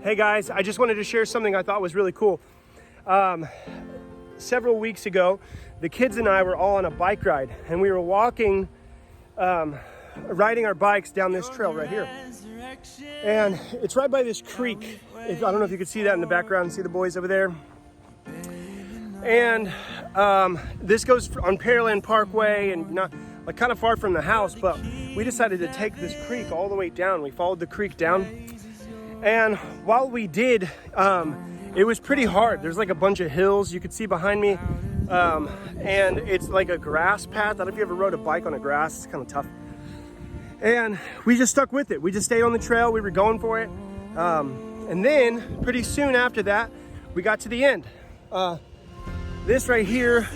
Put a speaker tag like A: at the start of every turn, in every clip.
A: Hey guys, I just wanted to share something I thought was really cool. Several weeks ago, the kids and I were all on a bike ride, and we were walking, riding our bikes down this trail right here. And it's right by this creek. I don't know if you could see that in the background, see the boys over there. And this goes on Pearland Parkway and not like kind of far from the house, but we decided to take this creek all the way down. We followed the creek down. And while we did, it was pretty hard. There's like a bunch of hills you could see behind me. And it's like a grass path. I don't know if you ever rode a bike on a grass, it's kind of tough. And we just stuck with it. We just stayed on the trail, we were going for it. And then pretty soon after that, we got to the end. This right here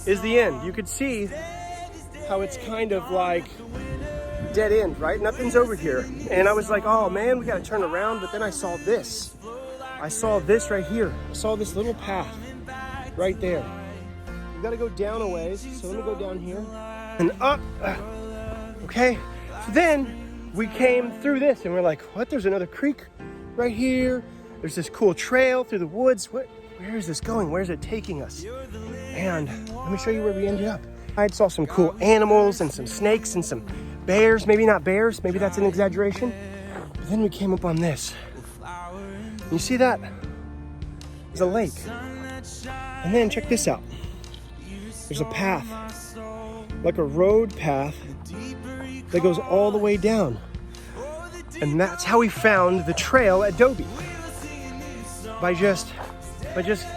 A: is the end. You could see how it's kind of like dead end, right? Nothing's over here. And I was like, oh man, we gotta turn around. But then I saw this. I saw this right here. I saw this little path right there. You gotta go down a ways. So let me go down here and up. Okay. So then we came through this and we're like, what? There's another creek right here. There's this cool trail through the woods. Where is this going? Where is it taking us? And let me show you where we ended up. I saw some cool animals and some snakes and some bears, maybe not bears, maybe that's an exaggeration. But then we came up on this. You see that? There's a lake. And then check this out. There's a path, like a road path that goes all the way down. And that's how we found the trail at Dobie. By just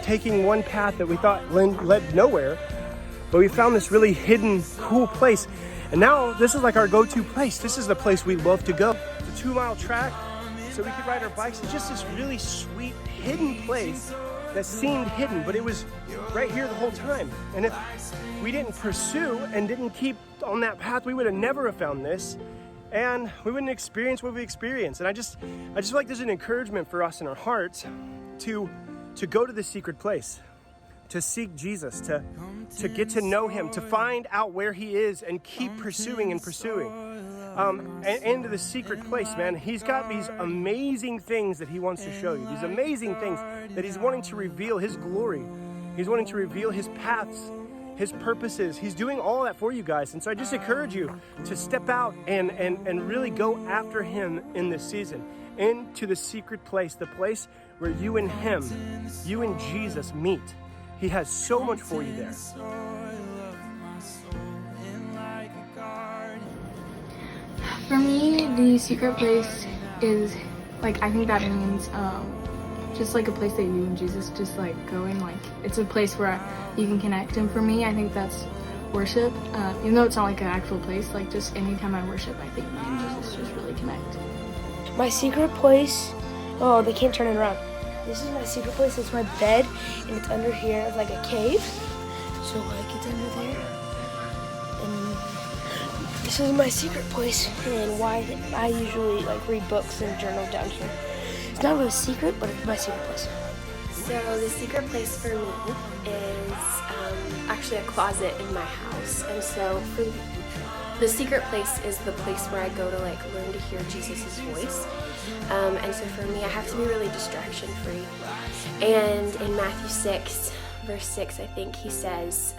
A: taking one path that we thought led nowhere, but we found this really hidden, cool place. And now this is like our go-to place. This is the place we love to go. It's a 2-mile track, so we could ride our bikes. It's just this really sweet, hidden place that seemed hidden, but it was right here the whole time. And if we didn't pursue and didn't keep on that path, we would have never have found this, and we wouldn't experience what we experienced. And I just feel like there's an encouragement for us in our hearts to go to the secret place, to seek Jesus, to get to know him, to find out where he is and keep pursuing and pursuing. And into the secret place, man, he's got these amazing things that he wants to show you, these amazing things that he's wanting to reveal his glory. He's wanting to reveal his paths, his purposes. He's doing all that for you guys. And so I just encourage you to step out and really go after him in this season, into the secret place, the place where you and him, you and Jesus meet. He has so much for you there.
B: For me, the secret place is, like, I think that means just like a place that you and Jesus just like go in. Like, it's a place where you can connect. And for me, I think that's worship. Even though it's not like an actual place, like just anytime I worship, I think me and Jesus just really connect.
C: My secret place, oh, they can't turn it around. This is my secret place. It's my bed, and it's under here. It's like a cave. So like it's under there. And this is my secret place, and why I usually like read books and journal down here. It's not really secret, but it's my secret place.
D: So the secret place for me is actually a closet in my house. And so for the secret place is the place where I go to like learn to hear Jesus' voice. And so for me, I have to be really distraction free. And in Matthew 6, verse 6, I think he says,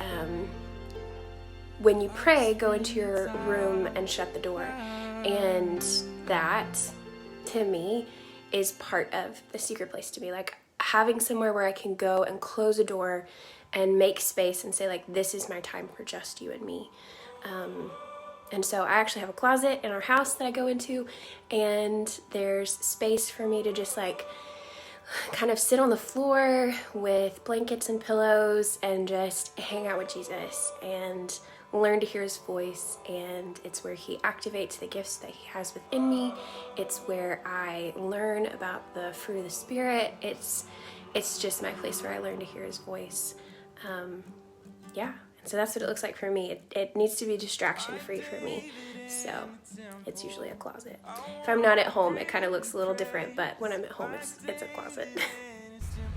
D: when you pray, go into your room and shut the door. And that, to me, is part of the secret place to me. Like having somewhere where I can go and close a door and make space and say like, this is my time for just you and me. And so I actually have a closet in our house that I go into, and there's space for me to just like kind of sit on the floor with blankets and pillows and just hang out with Jesus and learn to hear his voice. And it's where he activates the gifts that he has within me. It's where I learn about the fruit of the Spirit. It's just my place where I learn to hear his voice. So that's what it looks like for me. It needs to be distraction free for me. So it's usually a closet. If I'm not at home, it kind of looks a little different, but when I'm at home, it's a closet.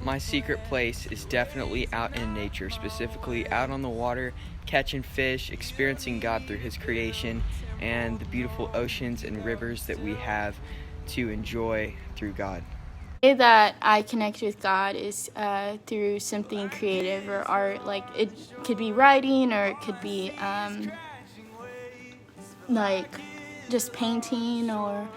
E: My secret place is definitely out in nature, specifically out on the water, catching fish, experiencing God through his creation, and the beautiful oceans and rivers that we have to enjoy through God.
B: The way that I connect with God is through something creative or art. Like it could be writing, or it could be like just painting, or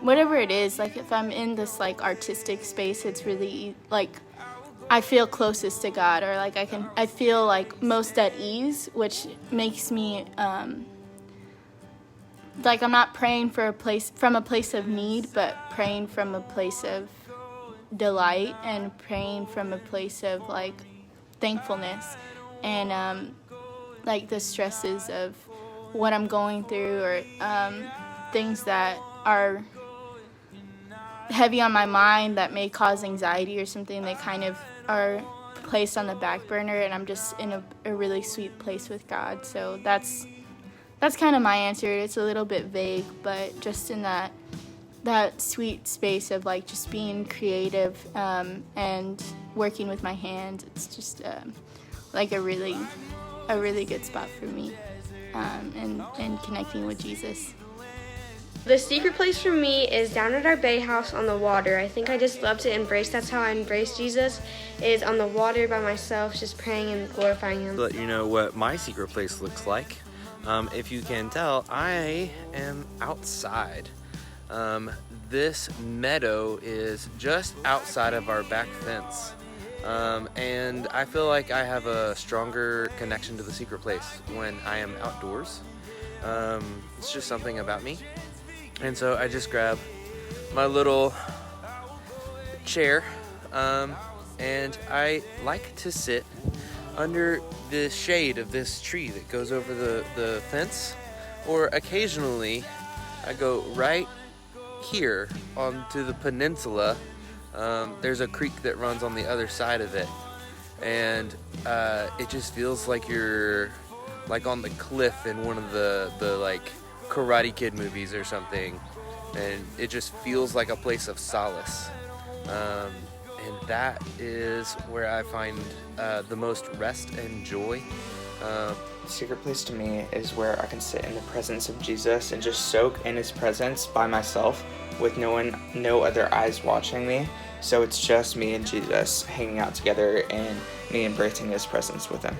B: whatever it is. Like if I'm in this like artistic space, it's really like I feel closest to God, or like I feel like most at ease, which makes me like I'm not praying from a place of need, but praying from a place of delight, and praying from a place of like thankfulness, and like the stresses of what I'm going through, or things that are heavy on my mind that may cause anxiety or something. They kind of are placed on the back burner, and I'm just in a really sweet place with God. So that's kind of my answer. It's a little bit vague, but just in that sweet space of like just being creative and working with my hands. It's just like a really good spot for me, and connecting with Jesus.
F: The secret place for me is down at our bay house on the water. I think I just love to embrace, that's how I embrace Jesus, is on the water by myself, just praying and glorifying Him.
G: Let you know what my secret place looks like. If you can tell, I am outside. This meadow is just outside of our back fence. And I feel like I have a stronger connection to the secret place when I am outdoors. It's just something about me. And so I just grab my little chair, and I like to sit under the shade of this tree that goes over the fence, or occasionally I go right here onto the peninsula. There's a creek that runs on the other side of it, and it just feels like you're like on the cliff in one of the like Karate Kid movies or something, and it just feels like a place of solace, and that is where I find the most rest and joy.
H: Secret place to me is where I can sit in the presence of Jesus and just soak in His presence by myself with no other eyes watching me. So it's just me and Jesus hanging out together, and me embracing His presence with Him.